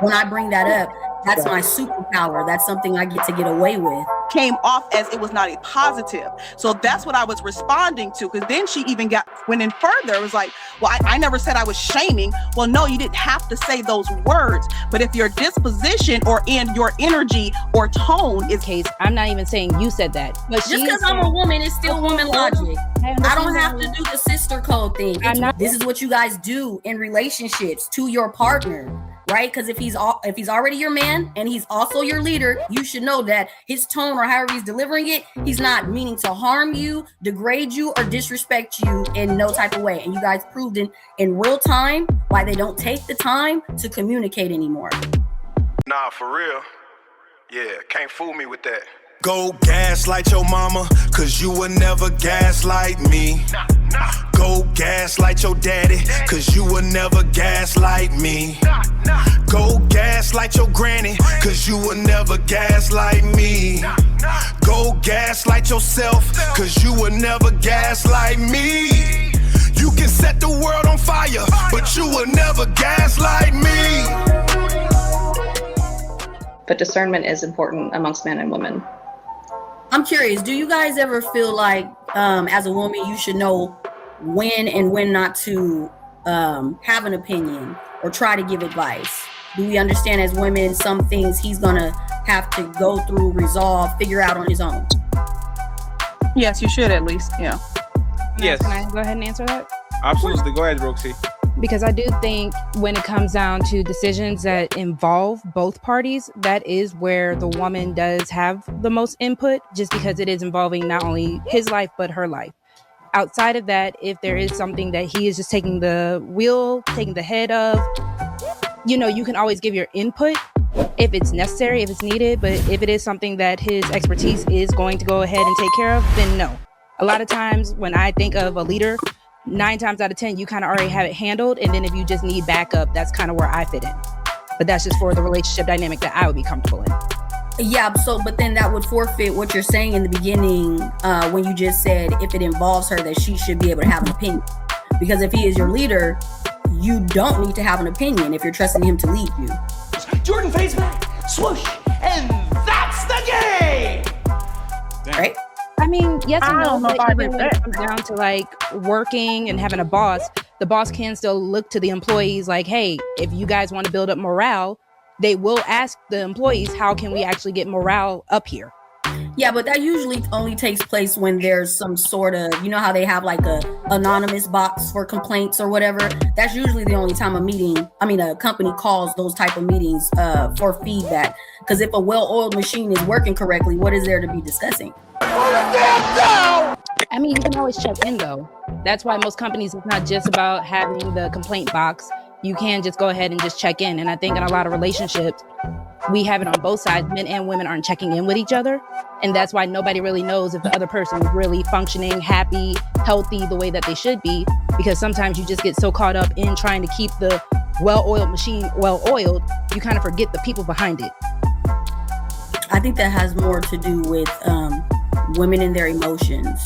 when I bring that up, that's my superpower. That's something I get to get away with. Came off as it was not a positive. So that's what I was responding to. Because then she even went in further. It was like, well, I never said I was shaming. Well, no, you didn't have to say those words. But if your disposition or in your energy or tone is case, I'm not even saying you said that. But just because I'm a woman, it's still woman logic. I don't have to do the sister code thing. This is what you guys do in relationships to your partner. Right? Because if he's already your man and he's also your leader, you should know that his tone or however he's delivering it, he's not meaning to harm you, degrade you, or disrespect you in no type of way. And you guys proved in real time why they don't take the time to communicate anymore. Nah, for real. Yeah, can't fool me with that. Go gaslight your mama, cause you will never gaslight me. Go gaslight your daddy, cause you will never gaslight me. Go gaslight your granny, cause you will never gaslight me. Go gaslight yourself, cause you will never gaslight me. You can set the world on fire, but you will never gaslight me. But discernment is important amongst men and women. I'm curious, do you guys ever feel like as a woman you should know when and when not to have an opinion or try to give advice? Do we understand as women some things he's gonna have to go through, resolve, figure out on his own? Yes, you should at least, yeah. Yes. Can I go ahead and answer that? Absolutely, go ahead, Roxy. Because I do think when it comes down to decisions that involve both parties, that is where the woman does have the most input, just because it is involving not only his life, but her life. Outside of that, if there is something that he is just taking the wheel, taking the head of, you can always give your input if it's necessary, if it's needed. But if it is something that his expertise is going to go ahead and take care of, then no. A lot of times when I think of a leader, 9 times out of 10, you kind of already have it handled. And then if you just need backup, that's kind of where I fit in. But that's just for the relationship dynamic that I would be comfortable in. Yeah, but then that would forfeit what you're saying in the beginning when you just said if it involves her, that she should be able to have an opinion. Because if he is your leader, you don't need to have an opinion if you're trusting him to lead you. Jordan fades back, swoosh, and that's the game! Right? I mean, yes and no, but even when it comes down to like working and having a boss, the boss can still look to the employees like, hey, if you guys want to build up morale, they will ask the employees, how can we actually get morale up here? Yeah, but that usually only takes place when there's some sort of, how they have like a anonymous box for complaints or whatever. That's usually the only time a company calls those type of meetings for feedback. Because if a well-oiled machine is working correctly, what is there to be discussing? I mean, you can always check in though. That's why most companies, it's not just about having the complaint box. You can just go ahead and just check in. And I think in a lot of relationships, we have it on both sides. Men and women aren't checking in with each other. And that's why nobody really knows if the other person is really functioning, happy, healthy, the way that they should be. Because sometimes you just get so caught up in trying to keep the well-oiled machine well-oiled, you kind of forget the people behind it. I think that has more to do with women and their emotions,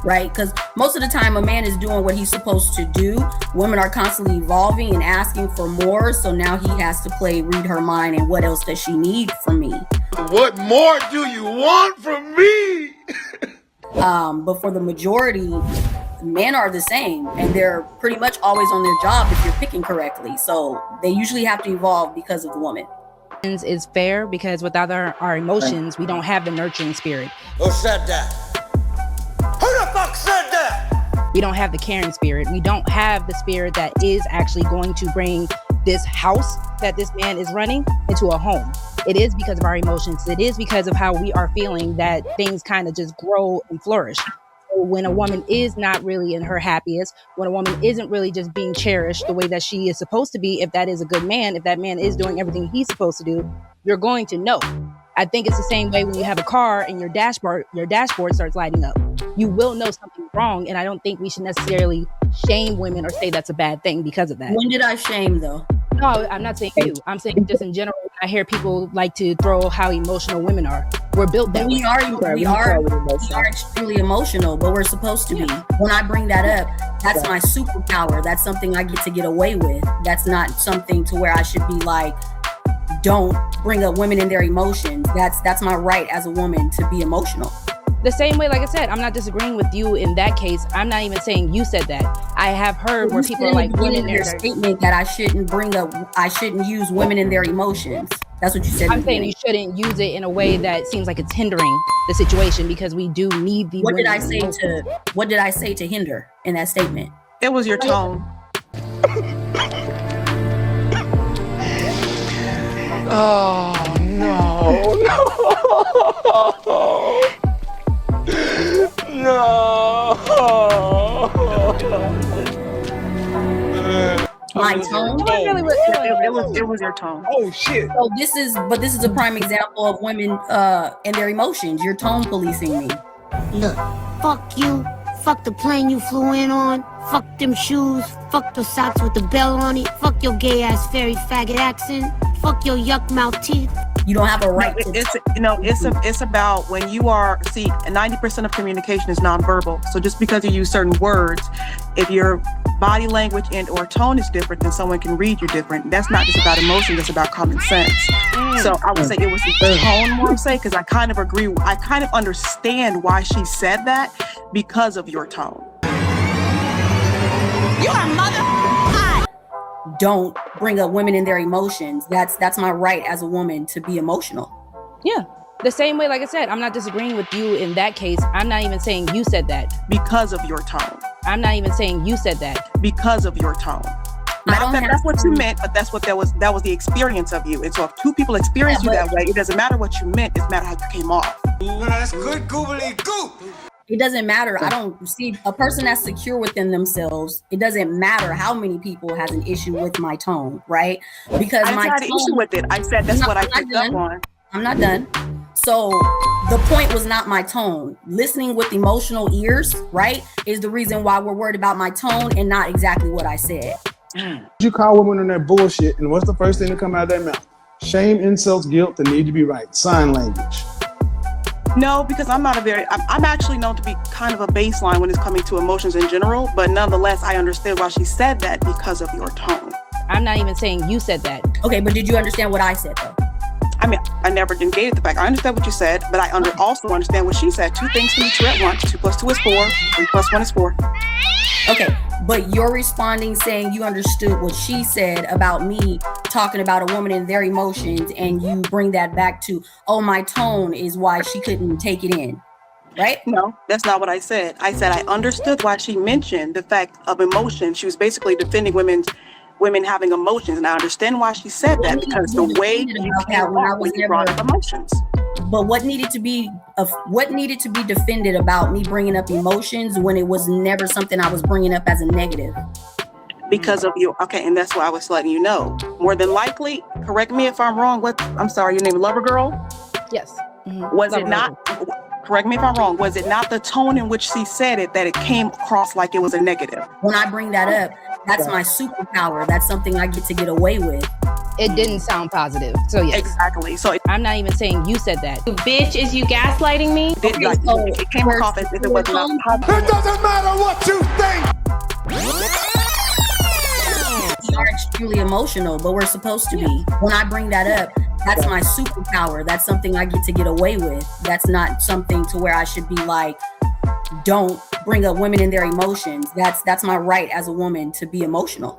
right? Because most of the time a man is doing what he's supposed to do. Women are constantly evolving and asking for more. So now he has to read her mind and what else does she need from me? What more do you want from me? But for the majority, men are the same and they're pretty much always on their job if you're picking correctly. So they usually have to evolve because of the woman. Is fair because without our emotions, we don't have the nurturing spirit. Who said that? Who the fuck said that? We don't have the caring spirit. We don't have the spirit that is actually going to bring this house that this man is running into a home. It is because of our emotions. It is because of how we are feeling that things kind of just grow and flourish. So when a woman is not really in her happiest, when a woman isn't really just being cherished the way that she is supposed to be, if that is a good man, if that man is doing everything he's supposed to do, you're going to know. I think it's the same way when you have a car and your dashboard starts lighting up. You will know something's wrong, and I don't think we should necessarily shame women or say that's a bad thing because of that. When did I shame though? No, I'm not saying you. I'm saying just in general. I hear people like to throw how emotional women are. We're built that way. We are extremely emotional, but we're supposed to be. When I bring that up, that's my superpower. That's something I get to get away with. That's not something to where I should be like don't bring up women and their emotions. That's my right as a woman to be emotional. The same way, like I said, I'm not disagreeing with you in that case. I'm not even saying you said that. I have heard where people are like, women in their statement that I shouldn't use women in their emotions. That's what you said. I'm saying you shouldn't use it in a way that seems like it's hindering the situation, because we do need the. What did I say to hinder in that statement? It was your tone. Oh, no. My tone? It was your tone. Oh, shit. So this is a prime example of women and their emotions. You're tone policing me. Look, fuck you. Fuck the plane you flew in on. Fuck them shoes. Fuck the socks with the bell on it. Fuck your gay ass fairy faggot accent. Fuck your yuck mouth teeth. You don't have a right to. It's about when you are, 90% of communication is nonverbal. So just because you use certain words, if your body language and or tone is different, then someone can read you different. That's not just about emotion, that's about common sense. So I would say it was the tone more say, because I kind of agree. I kind of understand why she said that because of your tone. You are mother. Don't bring up women and their emotions. That's my right as a woman to be emotional. Yeah. The same way, like I said, I'm not disagreeing with you in that case. I'm not even saying you said that. Because of your tone. I'm not even saying you said that. Because of your tone. That's what you meant, but that was the experience of you. And so if two people experience you that way, it doesn't matter what you meant, it's matter how you came off. That's good goobly goop. It doesn't matter. I don't see a person that's secure within themselves. It doesn't matter how many people has an issue with my tone, right? Because I had an issue with it. I said that's what I picked up on. I'm not done. So the point was not my tone. Listening with emotional ears, right, is the reason why we're worried about my tone and not exactly what I said. You call women on that bullshit, and what's the first thing to come out of their mouth? Shame, insults, guilt, the need to be right. Sign language. No, because I'm actually known to be kind of a baseline when it's coming to emotions in general, but nonetheless, I understood why she said that because of your tone. I'm not even saying you said that. Okay, but did you understand what I said though? I mean, I never negated the fact. I understand what you said, but I also understand what she said. Two things can be true at once. 2 + 2 is 4. 3 + 1 is 4. Okay, but you're responding saying you understood what she said about me talking about a woman and their emotions, and you bring that back to, oh, my tone is why she couldn't take it in, right? No, that's not what I said. I said I understood why she mentioned the fact of emotion. She was basically defending women having emotions, and I understand why she said that, because the way you came off when you brought up emotions. But what needed to be defended about me bringing up emotions when it was never something I was bringing up as a negative? Because of you. Okay, and that's why I was letting you know. More than likely, correct me if I'm wrong. I'm sorry, your name is Lover Girl? Yes. Mm-hmm. Was it not? Correct me if I'm wrong. Was it not the tone in which she said it that it came across like it was a negative? When I bring that up, that's my superpower. That's something I get away with. It didn't sound positive. So yes. Exactly. So I'm not even saying you said that. Bitch, is you gaslighting me? It came across as if it was not positive. It doesn't matter what you think. We are extremely emotional, but we're supposed to be. When I bring that up, that's my superpower. That's something I get away with. That's not something to where I should be like, don't bring up women and their emotions. That's my right as a woman to be emotional.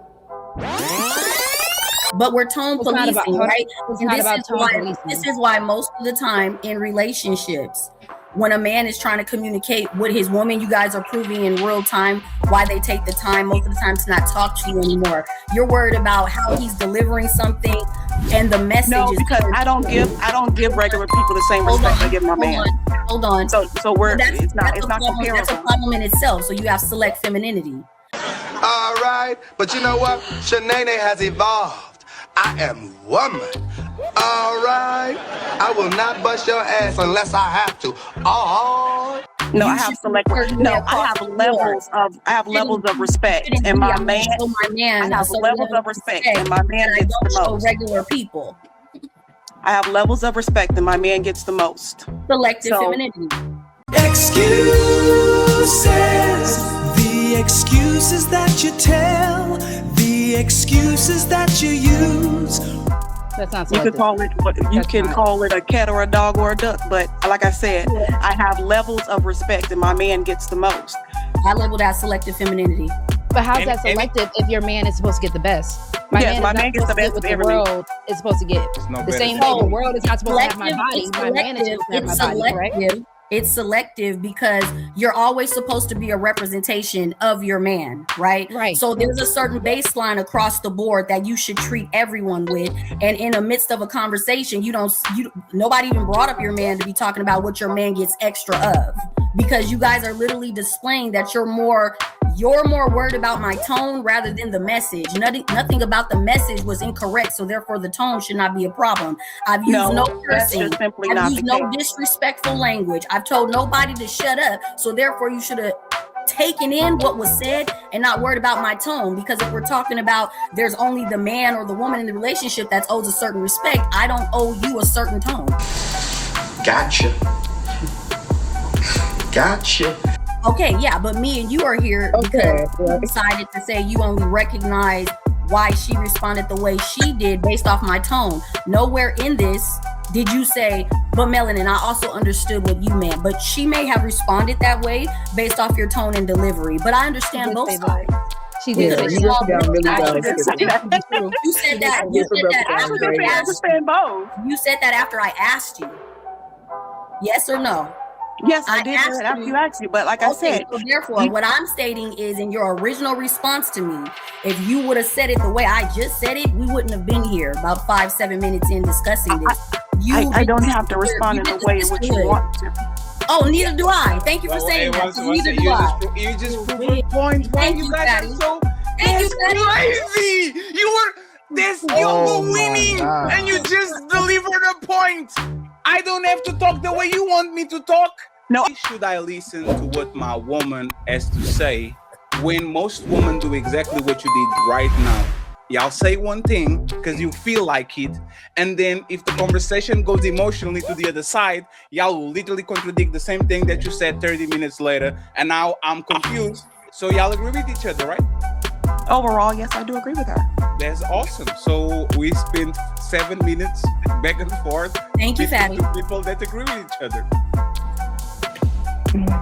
But we're tone policing, right? And this is why most of the time in relationships, when a man is trying to communicate with his woman, you guys are proving in real time why they take the time most of the time to not talk to you anymore. You're worried about how he's delivering something and the message. No, because I don't give regular people the same respect I give my man. Hold on. So it's not comparable. That's a problem in itself. So you have select femininity. All right, but you know what? Shanae has evolved. I am woman. All right. I will not bust your ass unless I have to. Oh. No, I have levels of respect, and my man. I have levels of respect, and my man gets the most. Regular people. I have levels of respect, and my man gets the most. Selective femininity. Excuses, the excuses that you tell, the excuses that you use. That's not You selective. could call it call it a cat or a dog or a duck, but like I said, I have levels of respect, and my man gets the most. I label that selective femininity. But how's that selective if your man is supposed to get the best? My man gets the best of everything. The world is supposed to get the same way. The world is not supposed to have my body. My man is supposed to have my body, correct? It's selective because you're always supposed to be a representation of your man, right? Right. So there's a certain baseline across the board that you should treat everyone with. And in the midst of a conversation, nobody even brought up your man to be talking about what your man gets extra of, because you guys are literally displaying that you're more worried about my tone rather than the message. Nothing about the message was incorrect, so therefore the tone should not be a problem. I've used no cursing. I've used no disrespectful language. I've told nobody to shut up, so therefore you should have taken in what was said and not worried about my tone. Because if we're talking about there's only the man or the woman in the relationship that's owes a certain respect, I don't owe you a certain tone. Gotcha. Okay, yeah, but me and you are here because you decided to say you only recognize why she responded the way she did based off my tone. Nowhere in this did you say, but Melanin, I also understood what you meant. But she may have responded that way based off your tone and delivery. But I understand both sides. She did. You said that. You said that after I asked you. Yes or no? Yes, I did after you asked me, but like I said. So therefore, what I'm stating is, in your original response to me, if you would have said it the way I just said it, we wouldn't have been here about 5-7 minutes in discussing this. I don't have to respond in the way in which you want to. Oh, neither do I. Thank you for saying that. Neither do I. You just proved your point. Thank you, Patty. Thank you, Patty. Crazy. You were winning, and you just delivered a point. I don't have to talk the way you want me to talk. No. Why should I listen to what my woman has to say when most women do exactly what you did right now? Y'all say one thing because you feel like it, and then if the conversation goes emotionally to the other side, y'all will literally contradict the same thing that you said 30 minutes later, and now I'm confused. So y'all agree with each other, right? Overall, yes, I do agree with her. That's awesome. So we spent 7 minutes back and forth. Thank you, Fatty. People that agree with each other.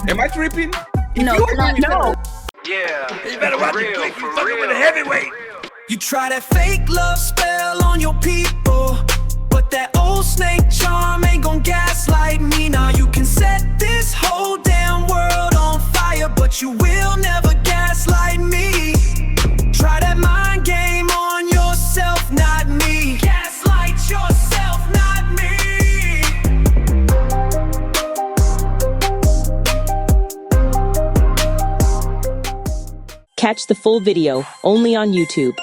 Am I tripping? No. Yeah. You better watch it quick. You fucking with a heavyweight. You try that fake love spell on your people, but that old snake charm ain't gon' gaslight me. Now you can set this whole damn world on fire, but you will never gaslight me. Try that mind game on yourself, not me. Gaslight yourself, not me. Catch the full video only on YouTube.